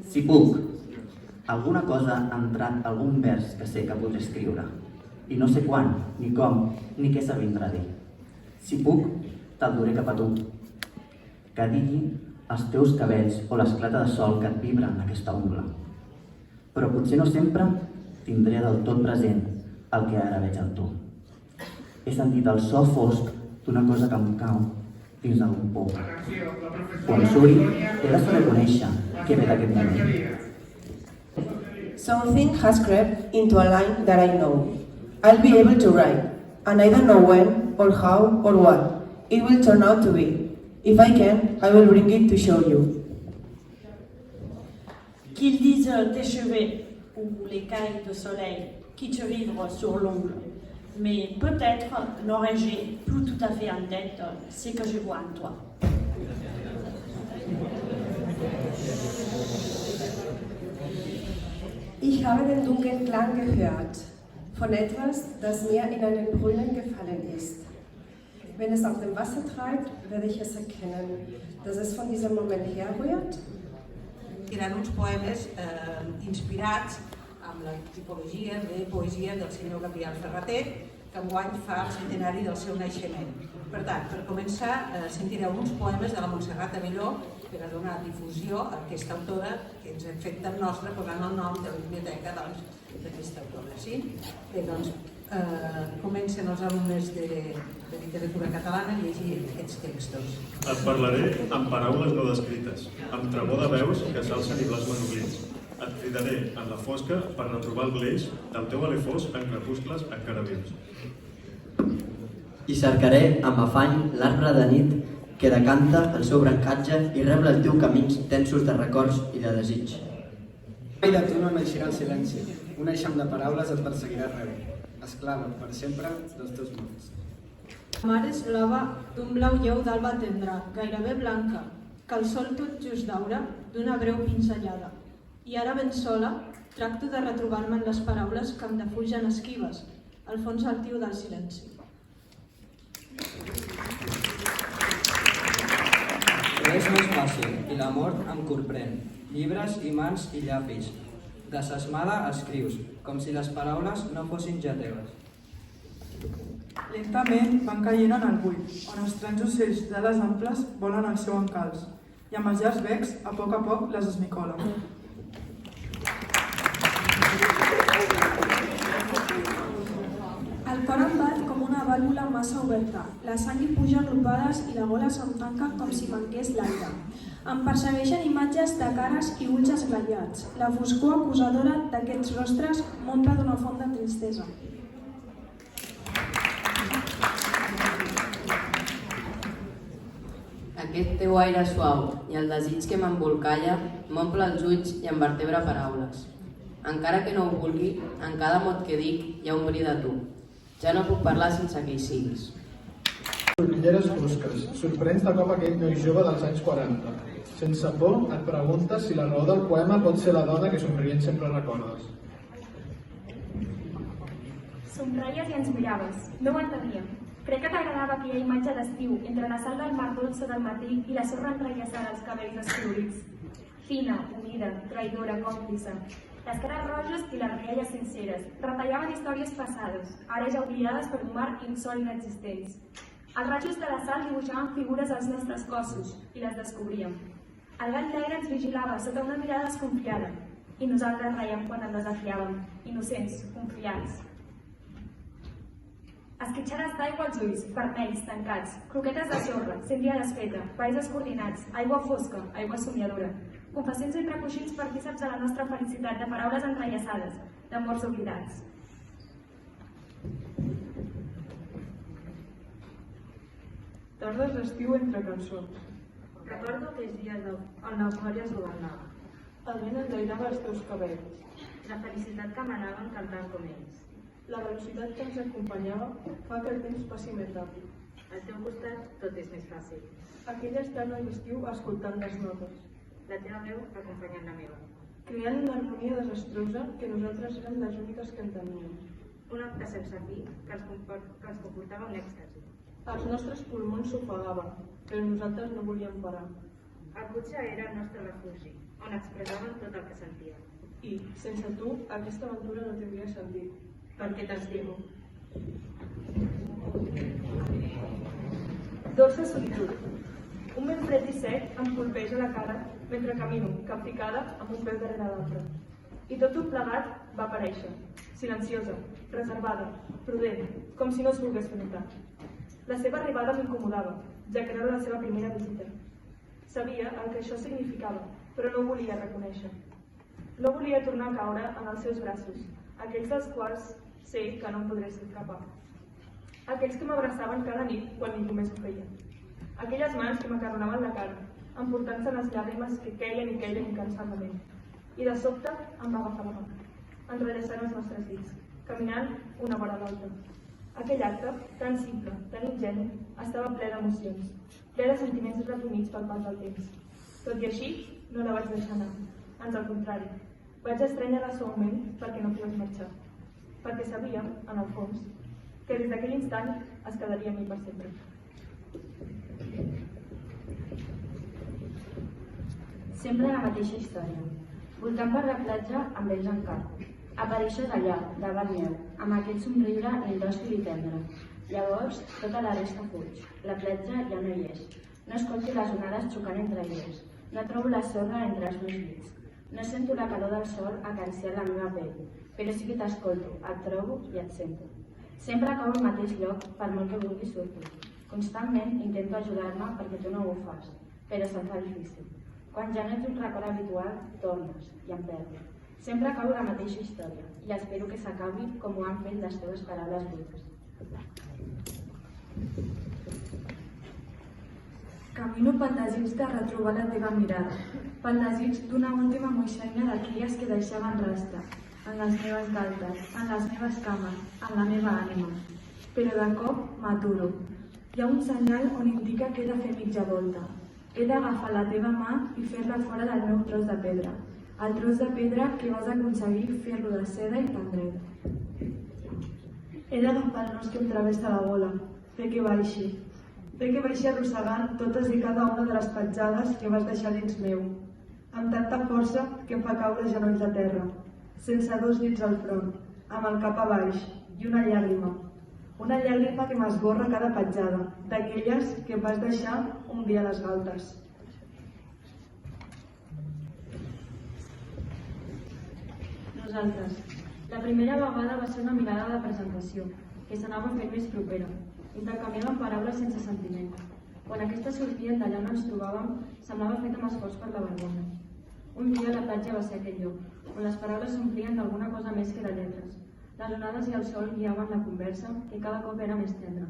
Si puc, alguna cosa ha entrat algun vers que sé que podré escriure, i no sé quan, ni com, ni què s'avindrà a dir. Si puc, te'l duré cap a tu, que digui els teus cabells o l'esclata de sol que et vibra en aquesta ungla. Però potser no sempre tindré del tot present el que ara veig en tu. He sentit el so fosc d'una cosa que em cau dins d'algun pou. Quan suri, he de saber conèixer què ve d'aquest moment. Something has crept into a line that I know. I'll be able to write, and I don't know when, or how, or what it will turn out to be. If I can, I will bring it to show you. Qu'ils disent tes cheveux ou l'écaille de soleil qui te vivent sur l'ongle. Mais peut-être n'aurais-je plus tout à fait en tête ce que je vois en toi. Ich habe den dunklen Klang gehört, von etwas, das mir in einen Brunnen gefallen ist. Wenn es auf dem Wasser treibt, werde ich es erkennen, dass es von diesem Moment herrührt. Eren uns poemes inspirats amb la tipologia de poesia del senyor Gabriel Ferrater, que enguany fa el centenari del seu naixement. Per tant, per començar, sentireu uns poemes de la Montserrat Abelló per a donar difusió a aquesta autora que ens hem fet tan nostra posant el nom de la biblioteca d'aquesta autora. Sí? Bé, doncs, comencen els alumnes de literatura catalana a llegir aquests textos. Et parlaré amb paraules no descrites, amb tremor de veus que s'alcen i blasmen oblits. Et cridaré en la fosca per retrobar el gleix del teu alè fosc en crepuscles encara vius. I cercaré amb afany l'arbre de nit que decanta el seu brancatge i rebla els teus camins tensos de records i de desig. Mai de tu no naixerà el silenci, un eixam de paraules et perseguirà arreu, esclava per sempre dels teus mots. La mar és blava d'un blau lleu d'alba tendra, gairebé blanca, que el sol tot just daura d'una breu pinzellada. I ara ben sola, tracto de retrobar-me en les paraules que em defugen esquives, al fons altiu del silenci. Res no és fàcil i l'amor em corprèn. Llibres i mans i llapis. Desesmada escrius, com si les paraules no fossin ja teves. Lentament van caient en el buit, on estranys ocells d'ales amples volen el seu encalç, i amb els llars becs, a poc les esmicolen. El cor em bat com una vàlvula massa oberta, la sang hi puja agrupades i la gola se'm tanca com si manqués l'aire. Em persegueixen imatges de cares i ulls esglaiats. La foscor acusadora d'aquests rostres m'omple d'una font de tristesa. Aquest teu aire suau i el desig que m'embolcalla m'omple els ulls i em vertebra paraules. Encara que no ho vulgui, en cada mot que dic hi ha un bri de tu. Ja no puc parlar sense que hi siguis. Ulleres fosques, sorprens de cop aquell noi jove dels anys 40. Sense por, et preguntes si la raó del poema pot ser la dona que somrient sempre recordes. Somreies i ens miraves. No ho enteníem. Crec que t'agradava aquella imatge d'estiu entre la sal del mar dolça del matí i la sorra entrellaçada als cabells descolorits. Fina, humida, traïdora, còmplice. Les cares roges i les rialles sinceres retallaven històries passades, ara ja oblidades per un mar insol inexistents. Els rajos de la sal dibuixaven figures als nostres cossos i les descobríem. El gat negre ens vigilava sota una mirada desconfiada i nosaltres reiem quan el desafiàvem, innocents, confiats. Esquitxades d'aigua als ulls, vermells, tancats, croquetes de sorra, síndria desfeta, balls descoordinats, aigua fosca, aigua somiadora, confessions entre coixins partíceps de la nostra felicitat, de paraules entrellaçades, d'amors oblidats. Tardes d'estiu entre cançons. Recordo aquells dies on l'eufòria es governava. El vent enlairava els teus cabells. La felicitat que emanaven cantant com ells. La velocitat que ens acompanyava fa que el temps passi més ràpid. Al teu costat tot és més fàcil. Aquella estada d'estiu escoltant les notes. La teva veu acompanyant la meva. Creant una harmonia desastrosa que nosaltres érem les úniques que enteníem. Un acte sense fi que els comportava un èxtasi. Els nostres pulmons s'ofegaven, però nosaltres no volíem parar. El cotxe era el nostre refugi, on expressàvem tot el que sentíem. I, sense tu, aquesta aventura no tindria sentit. Perquè t'estimo. Dolça solitud. Un vent fred i sec em colpeja la cara mentre camino, capficada, amb un peu darrere l'altre. I tot un plegat va aparèixer, silenciosa, reservada, prudent, com si no es volgués fer notar. La seva arribada m'incomodava, ja que era la seva primera visita. Sabia el que això significava, però no ho volia reconèixer. No volia tornar a caure en els seus braços, aquells dels quals sé que no em podré escapar. Aquells que m'abraçaven cada nit quan ningú més ho feia. Aquelles mans que m'acarronaven la cara, emportant-se les llàgrimes que queien i queien incansablement. I de sobte em va agafar la mà, entrellaçant els nostres dits, caminant una vora l'altra. Aquell acte, tan simple, tan ingenu, estava ple d'emocions, ple de sentiments reprimits pel pas del temps. Tot i així, no la vaig deixar anar. Ans al contrari, vaig estrènyer-la suaument perquè no pogués marxar. Perquè sabia, en el fons, que des d'aquell instant es quedaria amb mi per sempre. Sempre la mateixa història. Voltant per la platja amb ells en cap. Apareixes allà, davant meu, amb aquell somriure indòcil i tendre. Llavors, tota la resta fuig. La platja ja no hi és. No escolto les onades xocant entre elles. No trobo la sorra entre els meus dits. No sento la calor del sol acariciar la meva pell, però sí que t'escolto, et trobo i et sento. Sempre cau al mateix lloc, per molt que vulgui sortir. Constantment intento ajudar-me perquè tu no ho fas, però se'm fa difícil. Quan ja no ets un record habitual, tornes i em perdo. Sempre acabo la mateixa història i espero que s'acabi com ho han fet les teves paraules buides. Camino pel desig de retrobar la teva mirada, pel desig d'una última moixanya d'aquelles que deixaven rastre, en les meves galtes, en les meves cames, en la meva ànima. Però de cop m'aturo. Hi ha un senyal on indica que he de fer mitja volta. He d'agafar la teva mà i fer-la fora del meu tros de pedra, el tros de pedra que vas aconseguir fer-lo de seda i pendret. He d'agafar el nos que em travessa la bola, fer que baixi arrossegant totes i cada una de les petjades que vas deixar dins meu, amb tanta força que em fa caure genolls a terra, sense dos dits al front, amb el cap a baix i una llàgrima que m'esborra cada petjada, d'aquelles que em vas deixar un dia a les galtes. Nosaltres. La primera vegada va ser una mirada de presentació, que s'anava fent més propera. Intercanviàvem paraules sense sentiment. Quan aquestes sortien d'allà on ens trobàvem, semblava fet amb esforç per la vergonya. Un dia la platja va ser aquell lloc, on les paraules s'omplien d'alguna cosa més que de lletres. Les onades i el sol guiaven la conversa, que cada cop era més tendra.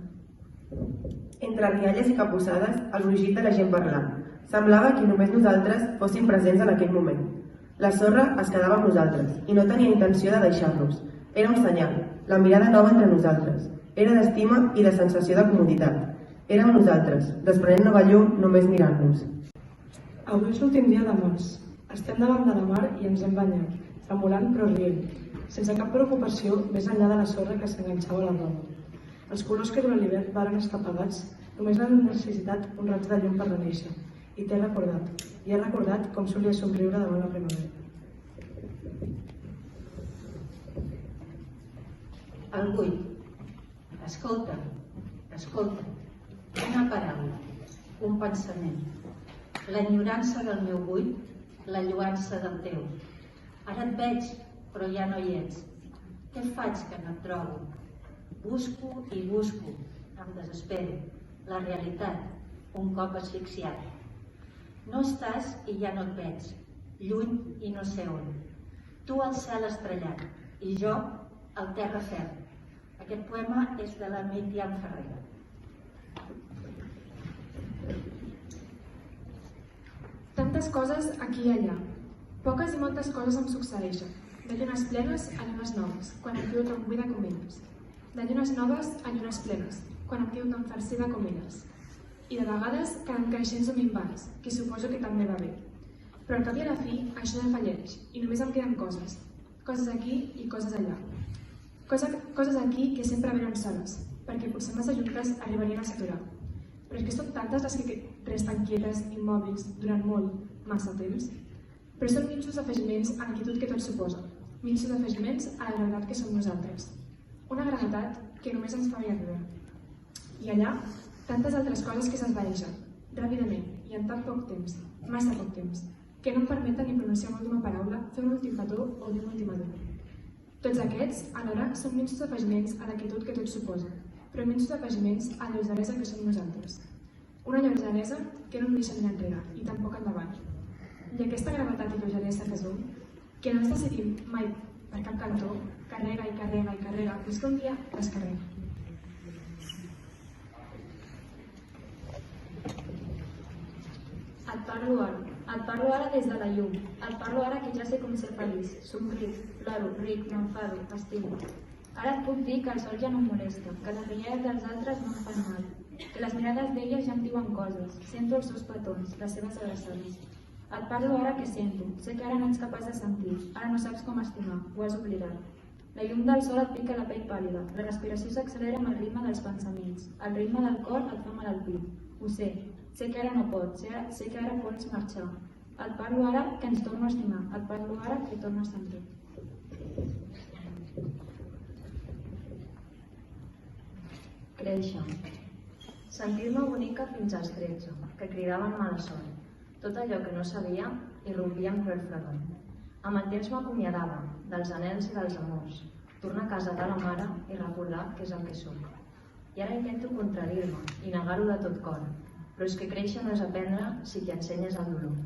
Entre rialles i capussades, el rugit de la gent parlant. Semblava que només nosaltres fóssim presents en aquell moment. La sorra es quedava amb nosaltres i no tenia intenció de deixar-nos. Era un senyal, la mirada nova entre nosaltres. Era d'estima i de sensació de comoditat. Érem nosaltres, desprenent nova llum només mirant-nos. Avui és l'últim dia de març. Estem davant de la mar i ens hem banyat, tremolant però rient, sense cap preocupació més enllà de la sorra que s'enganxava a la roba. Els colors que durant l'hivern varen estar apagats només han necessitat un raig de llum per reneixer, i t'he recordat, i he recordat com solia somriure davant la primavera. El buit. Escolta, escolta. Una paraula, un pensament. L'enyorança del meu buit, la lluança del teu. Ara et veig, però ja no hi ets. Què faig que no et trobo? Busco i busco, em desespero. La realitat, un cop asfixiat. No estàs i ja no et veig, lluny i no sé on. Tu al cel estrellat i jo al terra ferm. Aquest poema és de la Míriam Ferrer. Tantes coses aquí i allà. Poques i moltes coses em succeeixen. De llunes plenes a llunes noves, quan em quedo tan buida com elles. De llunes noves a llunes plenes, quan em quedo tan farcida com elles. I de vegades quedant creixents o minvants, que suposo que també va bé. Però al cap i a la fi, això defalleix, i només em queden coses. Coses aquí i coses allà. Coses aquí que sempre venen soles, perquè potser massa juntes arribarien a saturar. Però és que són tantes les que resten quietes, immòbils, durant molt, massa temps. Però són minsos afegiments a l'actitud que tot suposa, minsos afegiments a la gravetat que som nosaltres. Una gravetat que només ens fa viure. I allà, tantes altres coses que s'esvaeixen, ràpidament i en tan poc temps, massa poc temps, que no em permeten ni pronunciar una última paraula, fer un últim petó o dir un últim adéu. Tots aquests, alhora, són minsos afegiments a l'actitud que tot suposa, però minsos afegiments a la lleugeresa que som nosaltres. Una lleugeresa que no ens deixa mirar enrere i tampoc endavant. I aquesta gravetat i lleugeresa que som, que no ens decidim mai per cap cantó, carrega i carrega i carrega, fins que un dia descarrega. Et parlo ara des de la llum. Et parlo ara que ja sé com ser feliç. Somric, ploro, ric, m'enfado, estimo. Ara et puc dir que el sol ja no em molesta, que les riallades dels altres no em fan mal, que les mirades d'elles ja em diuen coses, sento els seus petons, les seves abraçades. Et parlo ara que sento, sé que ara no ets capaç de sentir, ara no saps com estimar, ho has oblidat. La llum del sol et pica la pell pàl·lida, la respiració s'accelera amb el ritme dels pensaments, el ritme del cor et fa mal al pit. Ho sé que ara no pots, sé que ara pots marxar. Et parlo ara que ens torno a estimar, et parlo ara que torno a sentir. Créixer. Sentir-me bonica fins als 13, que cridaven mala sort. Tot allò que no sabia irrompia en cruel fredor. Amb el temps m'acomiadava dels anhels i dels amors, tornar a casa de la mare i recordar què és el que soc. I ara intento contradir-me i negar-ho de tot cor, però és que créixer no és aprendre si t'hi ensenyes el dolor.